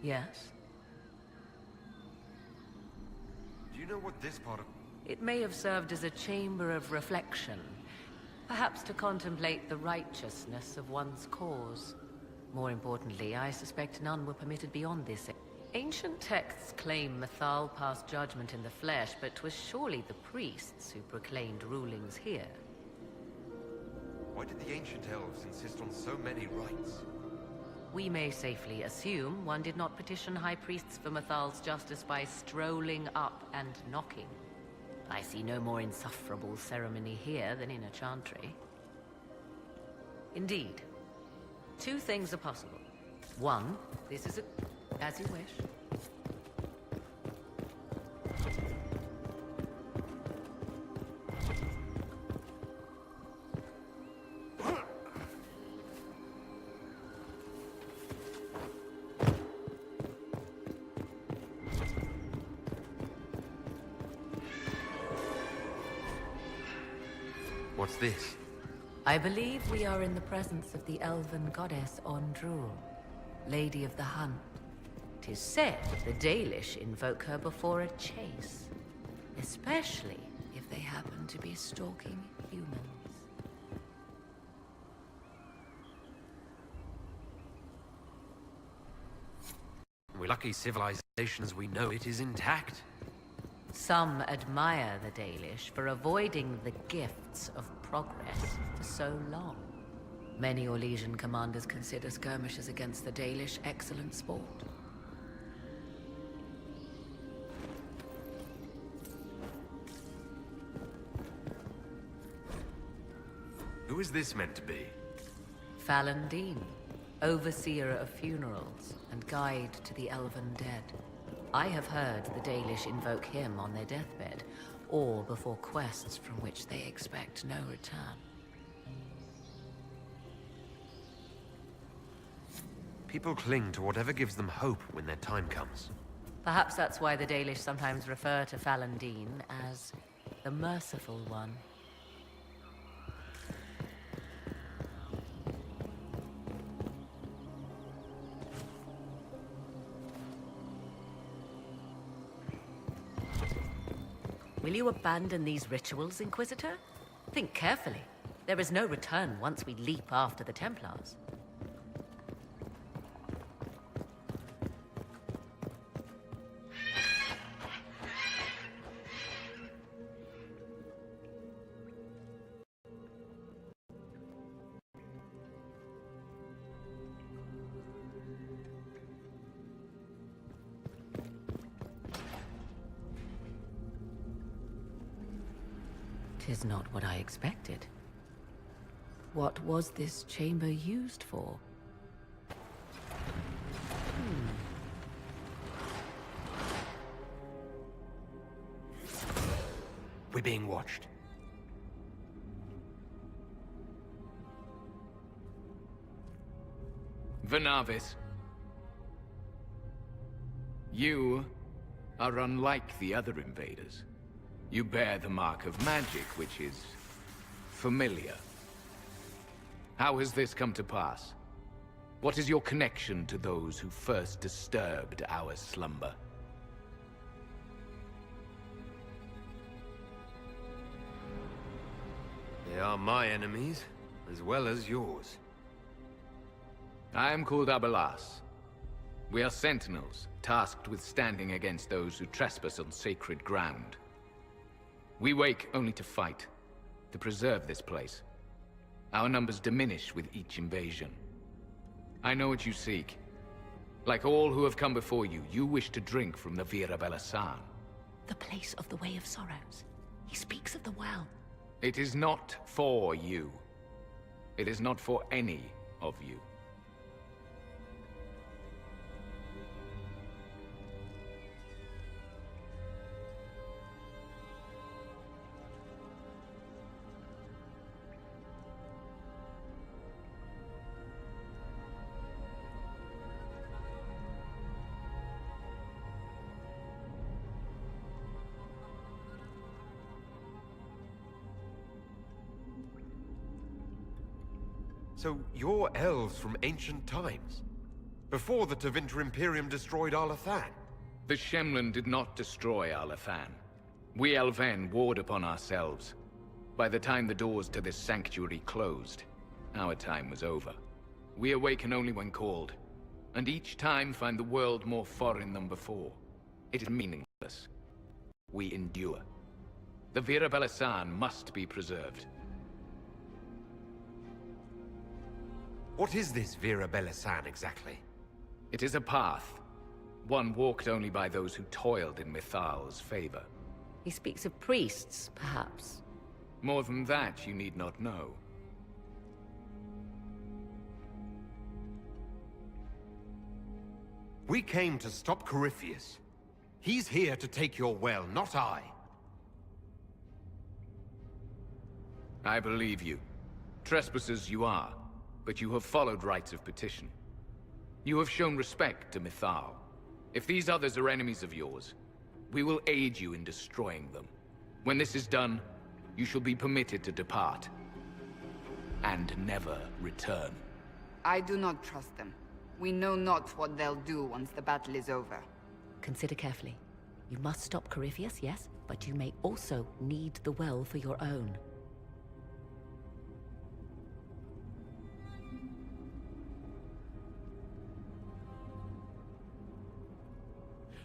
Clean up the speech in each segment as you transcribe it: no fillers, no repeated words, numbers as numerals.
Yes? Do you know what this part of... It may have served as a chamber of reflection, perhaps to contemplate the righteousness of one's cause. More importantly, I suspect none were permitted beyond this. Ancient texts claim Mythal passed judgment in the flesh, but 'twas surely the priests who proclaimed rulings here. Why did the ancient elves insist on so many rites? We may safely assume one did not petition high priests for Mythal's justice by strolling up and knocking. I see no more insufferable ceremony here than in a chantry. Indeed. Two things are possible. One, this is as you wish. What's this? I believe we are in the presence of the elven goddess Ondrul, Lady of the Hunt. 'Tis said the Dalish invoke her before a chase, especially if they happen to be stalking humans. We're lucky civilization as we know it is intact. Some admire the Dalish for avoiding the gifts of progress for so long. Many Orlesian commanders consider skirmishes against the Dalish excellent sport. Who is this meant to be? Fallandine, overseer of funerals and guide to the elven dead. I have heard the Dalish invoke him on their deathbed, or before quests from which they expect no return. People cling to whatever gives them hope when their time comes. Perhaps that's why the Dalish sometimes refer to Fallandine as the Merciful One. Will you abandon these rituals, Inquisitor? Think carefully. There is no return once we leap after the Templars. Tis not what I expected. What was this chamber used for? We're being watched. Venavis. You are unlike the other invaders. You bear the mark of magic, which is familiar. How has this come to pass? What is your connection to those who first disturbed our slumber? They are my enemies, as well as yours. I am called Abelas. We are sentinels, tasked with standing against those who trespass on sacred ground. We wake only to fight, to preserve this place. Our numbers diminish with each invasion. I know what you seek. Like all who have come before you, you wish to drink from the Vira Belasan. The place of the Way of Sorrows. He speaks of the well. It is not for you. It is not for any of you. So you're elves from ancient times. Before the Tevinter Imperium destroyed Arlathan. The Shemlen did not destroy Arlathan. We Elven warred upon ourselves. By the time the doors to this sanctuary closed, our time was over. We awaken only when called, and each time find the world more foreign than before. It is meaningless. We endure. The Vera Belisan must be preserved. What is this Vera Belisan exactly? It is a path. One walked only by those who toiled in Mythal's favor. He speaks of priests, perhaps. More than that, you need not know. We came to stop Corypheus. He's here to take your well, not I. I believe you. Trespassers you are, but you have followed rites of petition. You have shown respect to Mythal. If these others are enemies of yours, we will aid you in destroying them. When this is done, you shall be permitted to depart. And never return. I do not trust them. We know not what they'll do once the battle is over. Consider carefully. You must stop Corypheus, yes, but you may also need the well for your own.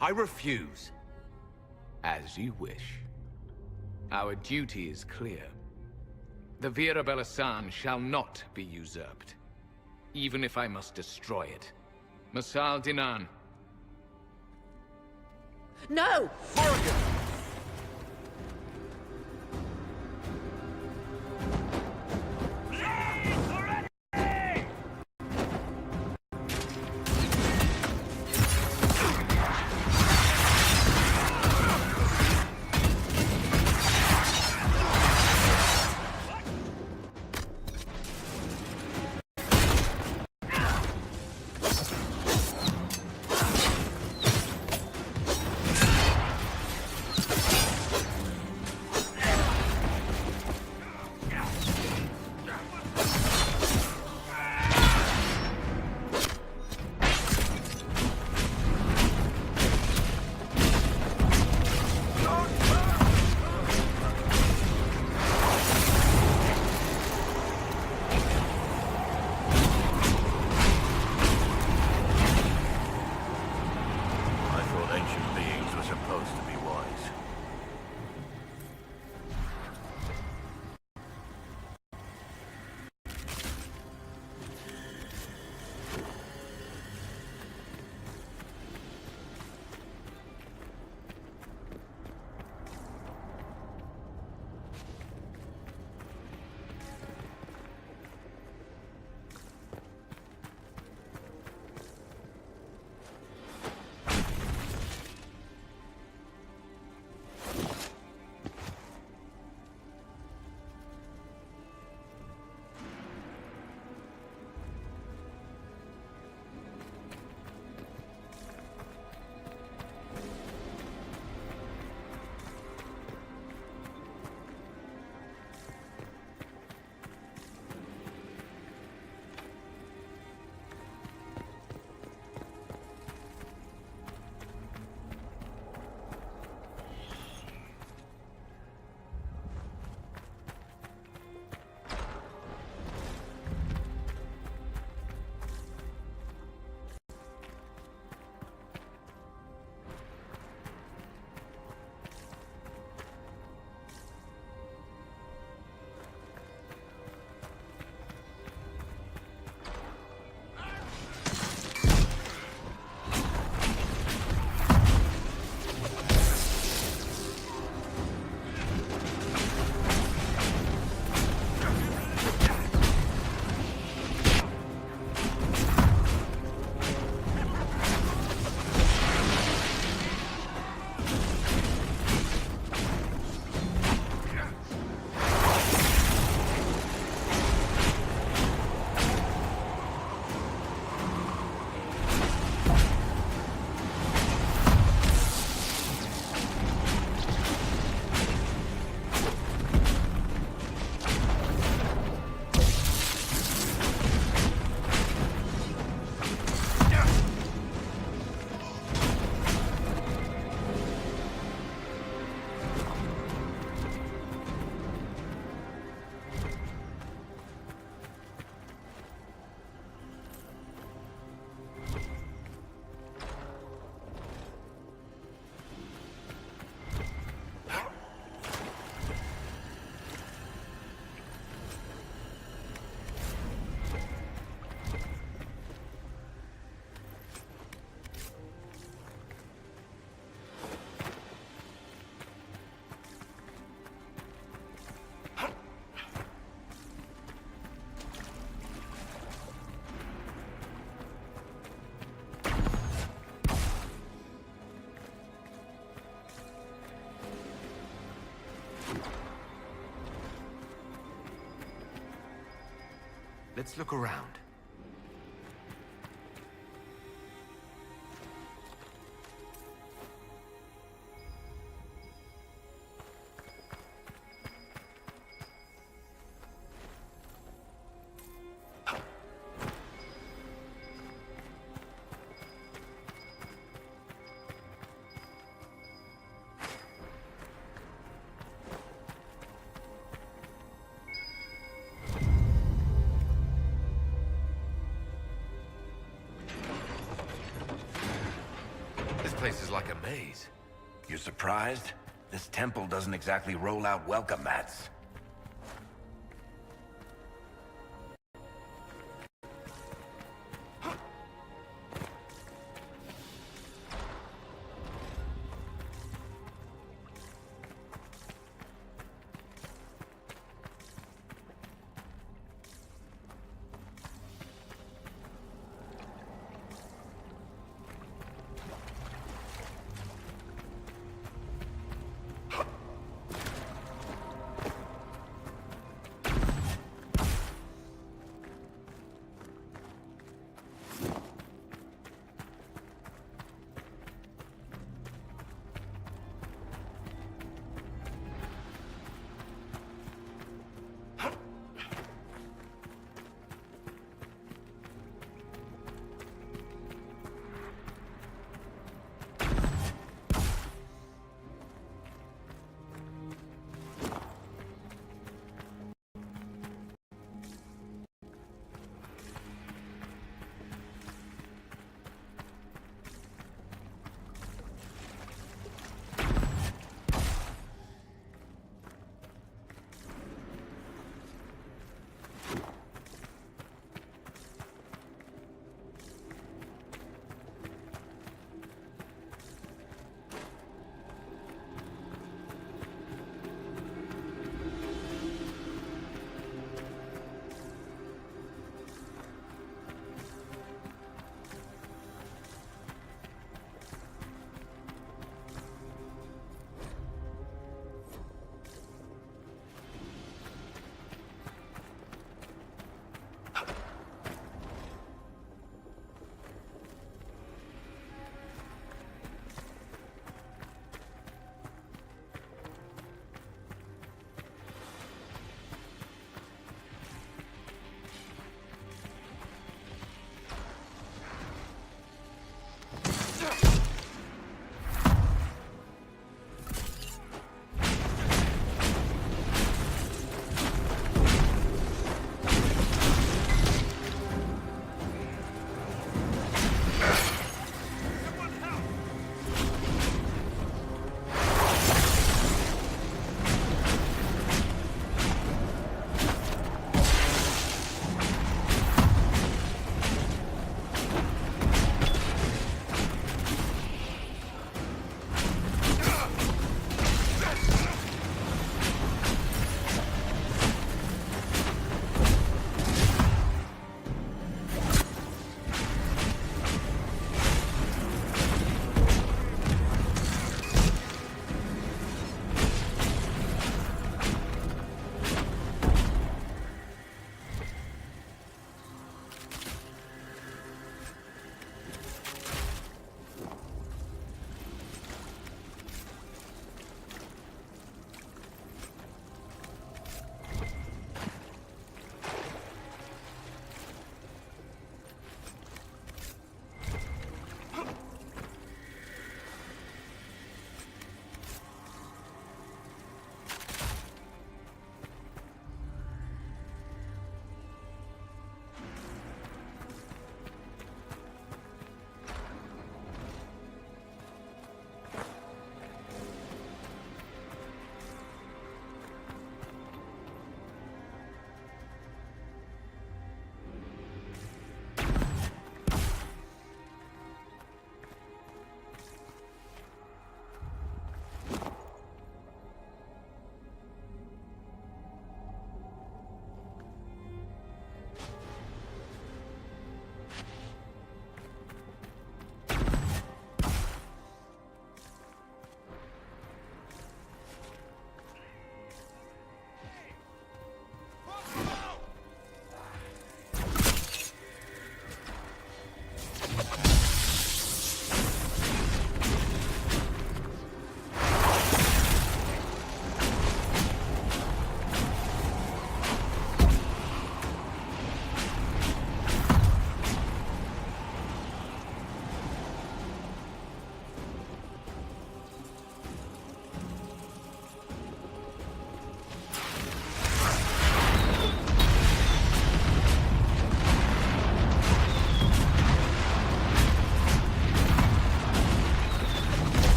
I refuse. As you wish. Our duty is clear. The Vera Belisan shall not be usurped, even if I must destroy it. Masal Dinan. No! Morrigan! Let's look around. This place is like a maze. You surprised? This temple doesn't exactly roll out welcome mats.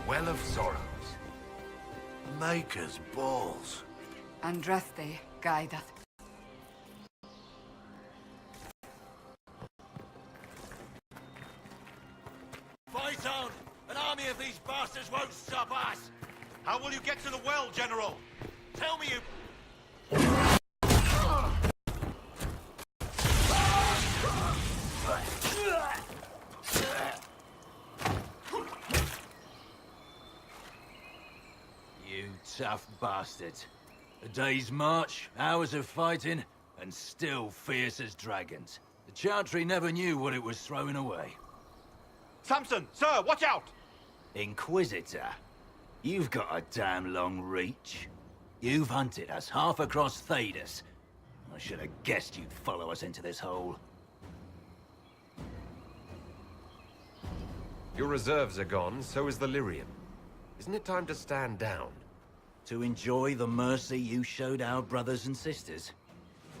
Well of Sorrows. Maker's balls. Andraste, guide us. Fight on! An army of these bastards won't stop us! How will you get to the well, General? Tell me you... You tough bastards. A day's march, hours of fighting, and still fierce as dragons. The Chantry never knew what it was throwing away. Samson, sir, watch out! Inquisitor, you've got a damn long reach. You've hunted us half across Thedas. I should have guessed you'd follow us into this hole. Your reserves are gone, so is the Lyrium. Isn't it time to stand down? To enjoy the mercy you showed our brothers and sisters?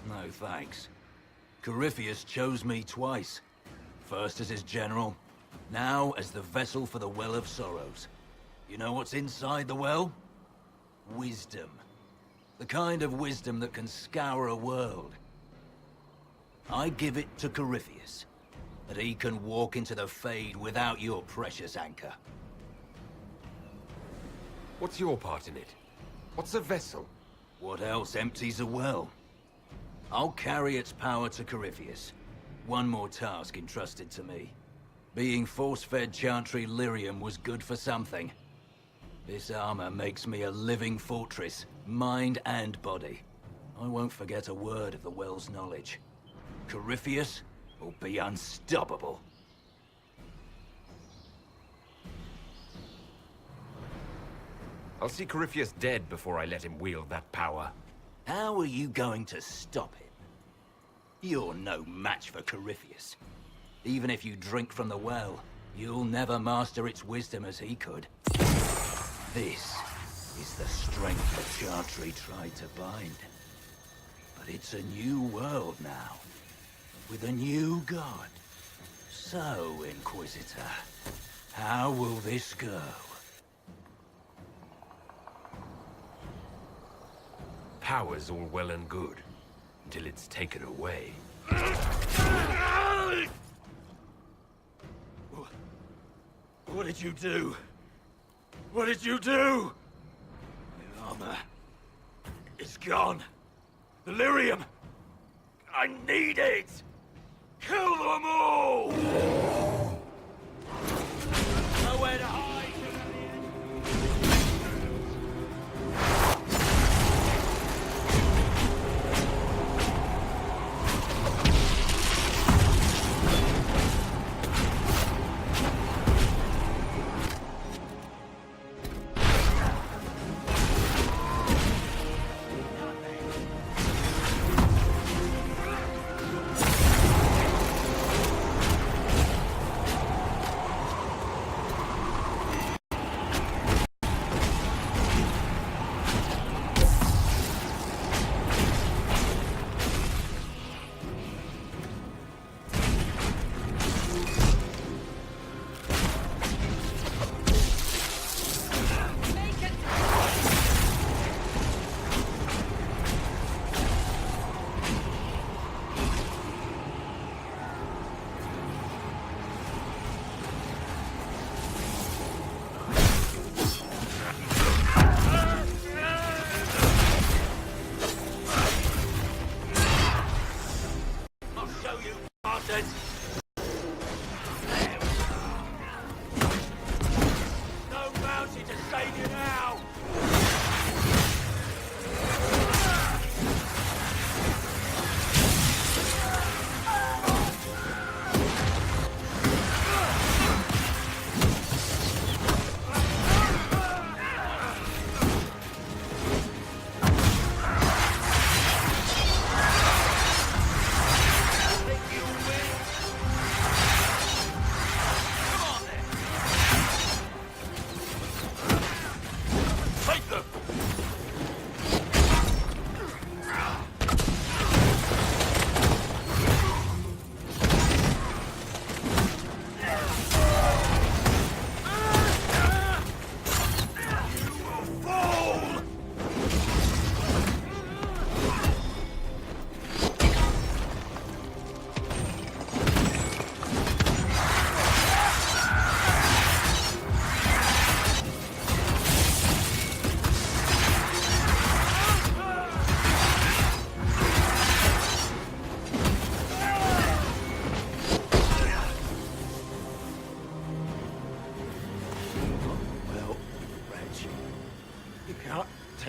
No thanks. Corypheus chose me twice. First as his general, now as the vessel for the Well of Sorrows. You know what's inside the well? Wisdom. The kind of wisdom that can scour a world. I give it to Corypheus, that he can walk into the Fade without your precious anchor. What's your part in it? What's a vessel? What else empties a well? I'll carry its power to Corypheus. One more task entrusted to me. Being force-fed Chantry lyrium was good for something. This armor makes me a living fortress, mind and body. I won't forget a word of the well's knowledge. Corypheus will be unstoppable. I'll see Corypheus dead before I let him wield that power. How are you going to stop him? You're no match for Corypheus. Even if you drink from the well, you'll never master its wisdom as he could. This is the strength the Chantry tried to bind. But it's a new world now, with a new god. So, Inquisitor, how will this go? Power's all well and good, until it's taken away. What did you do? What did you do? The armor. It's gone. The lyrium. I need it! Kill them all! Nowhere to hide!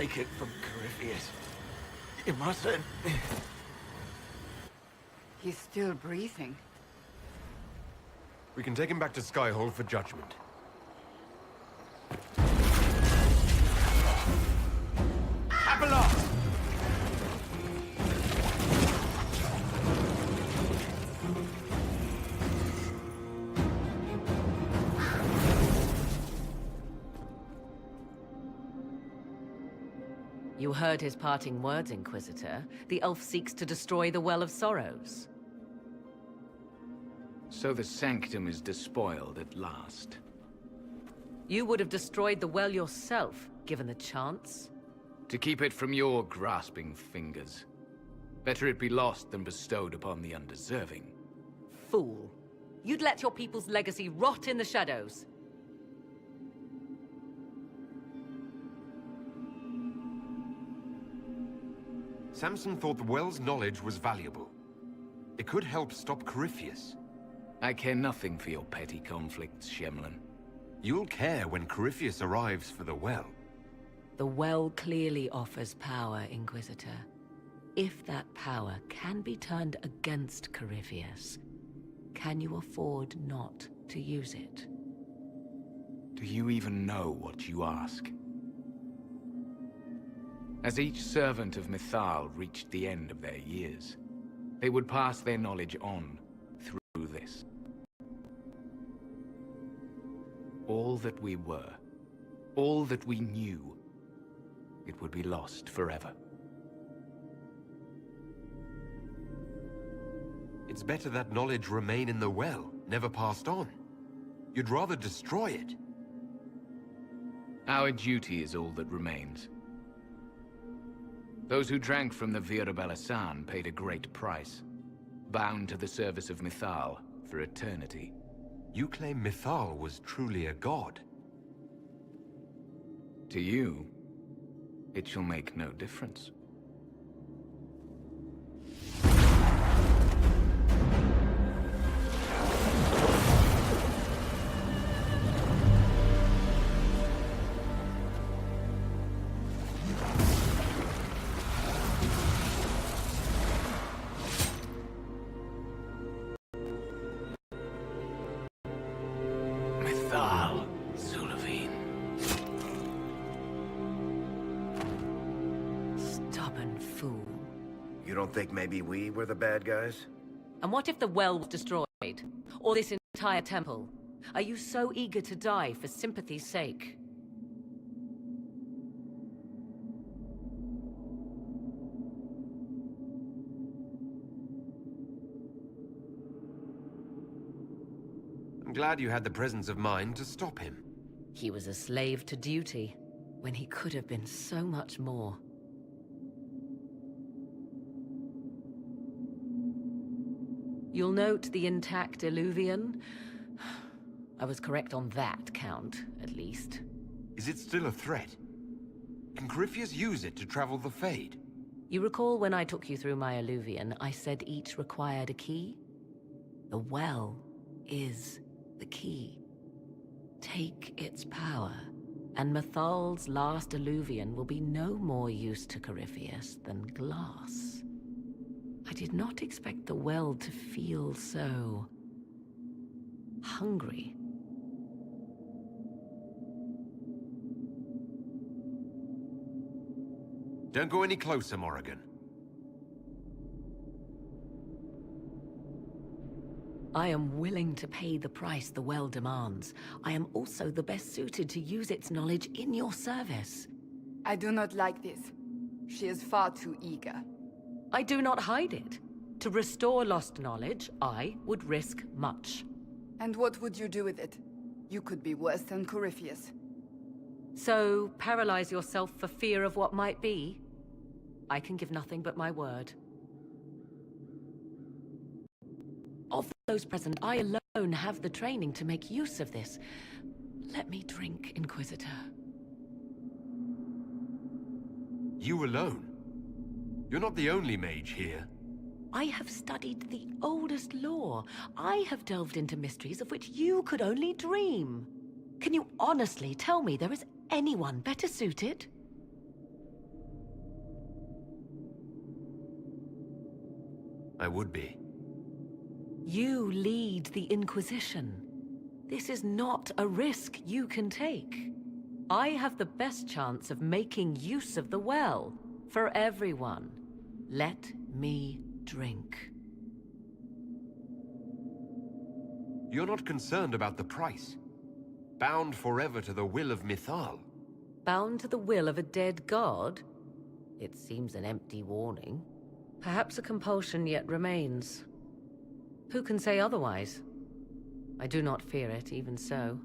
take it from Corypheus. You mustn't. He's still breathing. We can take him back to Skyhold for judgment. Abelard! You heard his parting words, Inquisitor. The elf seeks to destroy the Well of Sorrows. So the Sanctum is despoiled at last. You would have destroyed the well yourself, given the chance. To keep it from your grasping fingers. Better it be lost than bestowed upon the undeserving. Fool. You'd let your people's legacy rot in the shadows. Samson thought the well's knowledge was valuable. It could help stop Corypheus. I care nothing for your petty conflicts, Shemlin. You'll care when Corypheus arrives for the well. The well clearly offers power, Inquisitor. If that power can be turned against Corypheus, can you afford not to use it? Do you even know what you ask? As each servant of Mythal reached the end of their years, they would pass their knowledge on through this. All that we were, all that we knew, it would be lost forever. It's better that knowledge remain in the well, never passed on. You'd rather destroy it. Our duty is all that remains. Those who drank from the Vira Balasan paid a great price, bound to the service of Mythal for eternity. You claim Mythal was truly a god. To you, it shall make no difference. You don't think maybe we were the bad guys? And what if the well was destroyed? Or this entire temple? Are you so eager to die for sympathy's sake? I'm glad you had the presence of mind to stop him. He was a slave to duty, when he could have been so much more. You'll note the intact Illuvian. I was correct on that count, at least. Is it still a threat? Can Corypheus use it to travel the Fade? You recall when I took you through my Illuvian, I said each required a key? The well is the key. Take its power, and Mythal's last Illuvian will be no more use to Corypheus than glass. I did not expect the well to feel so hungry. Don't go any closer, Morrigan. I am willing to pay the price the well demands. I am also the best suited to use its knowledge in your service. I do not like this. She is far too eager. I do not hide it. To restore lost knowledge, I would risk much. And what would you do with it? You could be worse than Corypheus. So, paralyze yourself for fear of what might be? I can give nothing but my word. Of those present, I alone have the training to make use of this. Let me drink, Inquisitor. You alone? You're not the only mage here. I have studied the oldest lore. I have delved into mysteries of which you could only dream. Can you honestly tell me there is anyone better suited? I would be. You lead the Inquisition. This is not a risk you can take. I have the best chance of making use of the well for everyone. Let me drink. You're not concerned about the price. Bound forever to the will of Mythal. Bound to the will of a dead god? It seems an empty warning. Perhaps a compulsion yet remains. Who can say otherwise? I do not fear it, even so.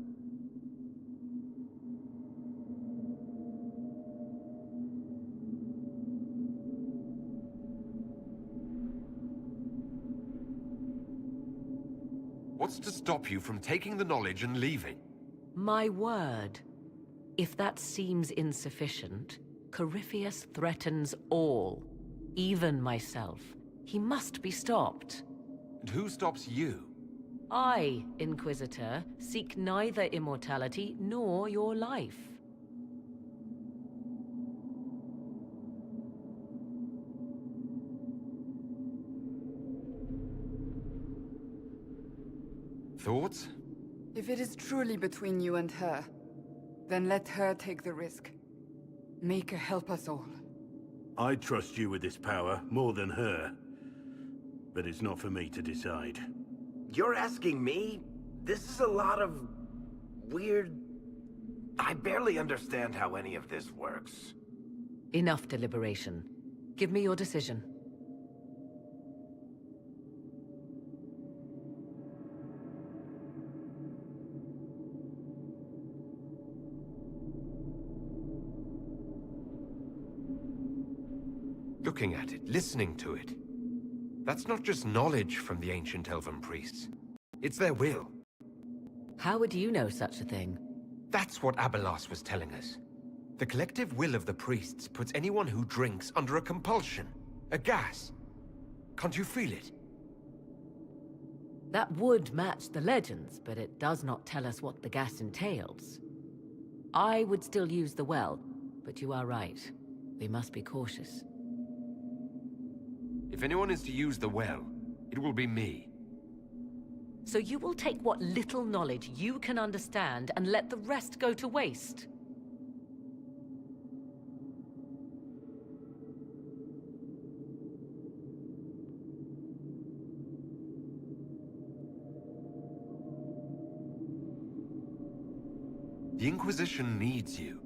What's to stop you from taking the knowledge and leaving? My word. If that seems insufficient, Corypheus threatens all, even myself. He must be stopped. And who stops you? I, Inquisitor, seek neither immortality nor your life. Thoughts? If it is truly between you and her, then let her take the risk. Make her help us all. I trust you with this power more than her. But it's not for me to decide. You're asking me? This is a lot of... weird... I barely understand how any of this works. Enough deliberation. Give me your decision. Looking at it, listening to it. That's not just knowledge from the ancient elven priests. It's their will. How would you know such a thing? That's what Abelas was telling us. The collective will of the priests puts anyone who drinks under a compulsion. A gas. Can't you feel it? That would match the legends, but it does not tell us what the gas entails. I would still use the well, but you are right. We must be cautious. If anyone is to use the well, it will be me. So you will take what little knowledge you can understand and let the rest go to waste? The Inquisition needs you.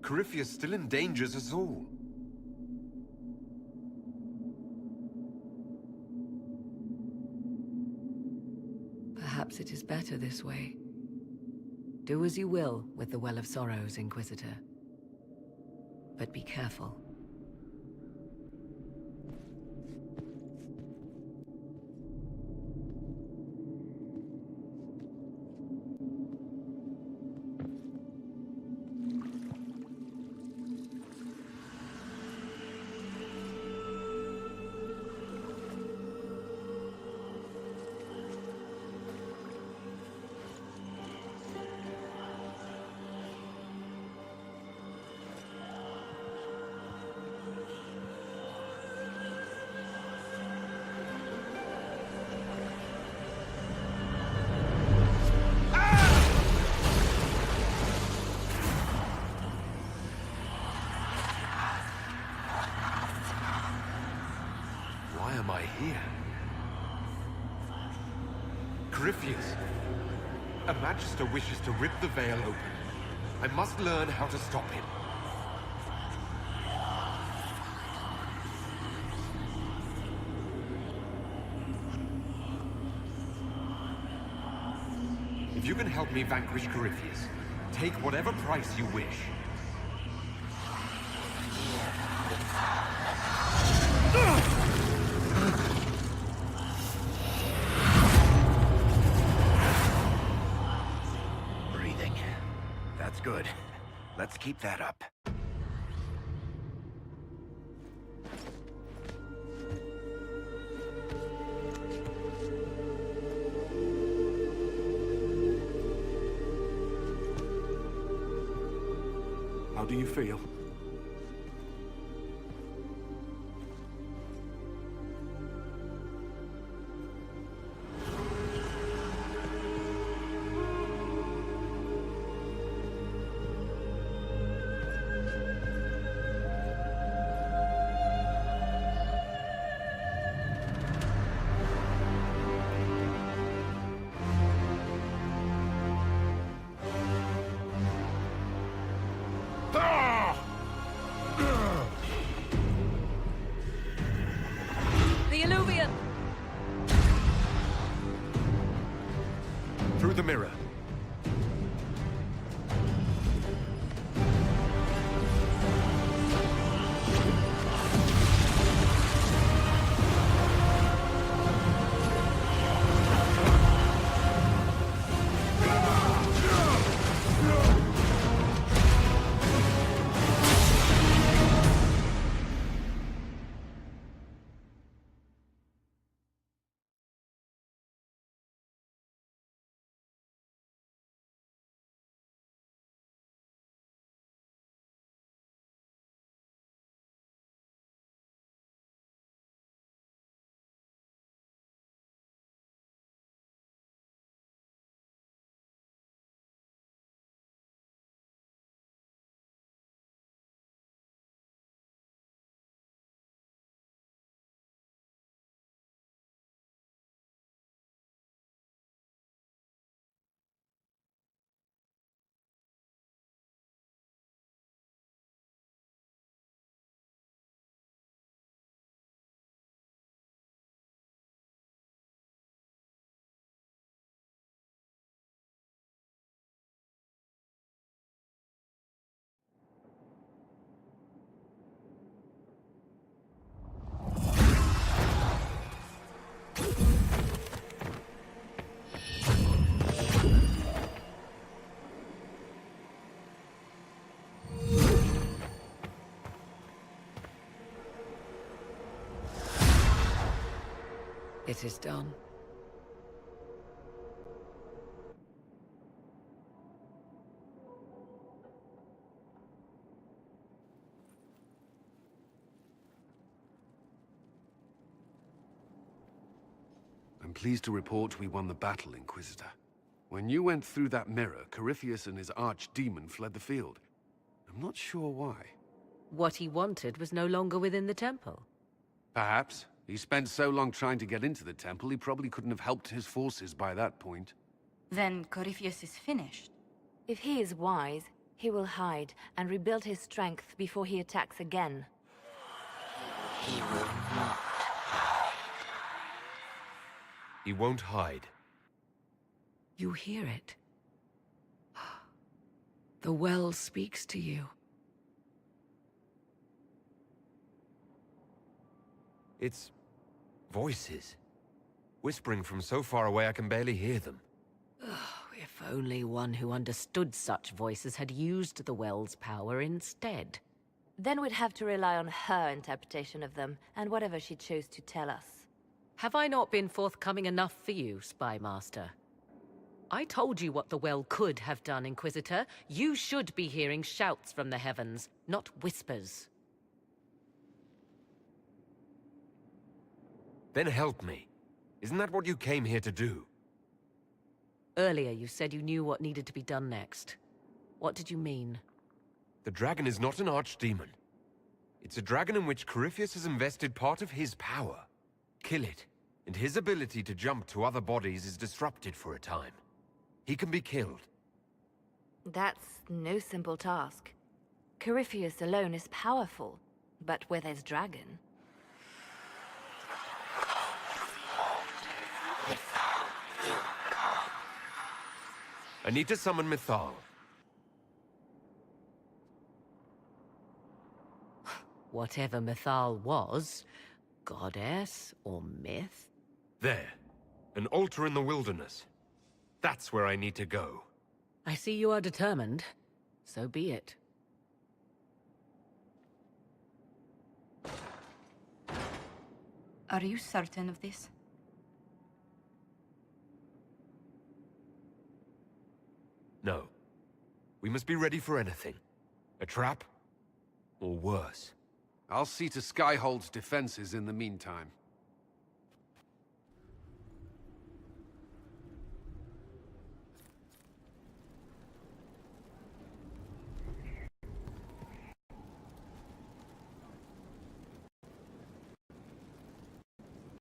Corypheus still endangers us all. Perhaps it is better this way. Do as you will with the Well of Sorrows, Inquisitor. But be careful. Why am I here? Corypheus! A Magister wishes to rip the veil open. I must learn how to stop him. If you can help me vanquish Corypheus, take whatever price you wish. Breathing. That's good. Let's keep that up. How do you feel? It is done. I'm pleased to report we won the battle, Inquisitor. When you went through that mirror, Corypheus and his archdemon fled the field. I'm not sure why. What he wanted was no longer within the temple. Perhaps. He spent so long trying to get into the temple, he probably couldn't have helped his forces by that point. Then Corypheus is finished. If he is wise, he will hide and rebuild his strength before he attacks again. He will not. He won't hide. You hear it. The well speaks to you. It's voices. Whispering from so far away I can barely hear them. If only one who understood such voices had used the well's power instead. Then we'd have to rely on her interpretation of them, and whatever she chose to tell us. Have I not been forthcoming enough for you, Spy Master? I told you what the well could have done, Inquisitor. You should be hearing shouts from the heavens, not whispers. Then help me. Isn't that what you came here to do? Earlier you said you knew what needed to be done next. What did you mean? The dragon is not an archdemon. It's a dragon in which Corypheus has invested part of his power. Kill it, and his ability to jump to other bodies is disrupted for a time. He can be killed. That's no simple task. Corypheus alone is powerful, but where there's dragon... I need to summon Mythal. Whatever Mythal was, goddess or myth? There. An altar in the wilderness. That's where I need to go. I see you are determined. So be it. Are you certain of this? No. We must be ready for anything. A trap? Or worse. I'll see to Skyhold's defenses in the meantime.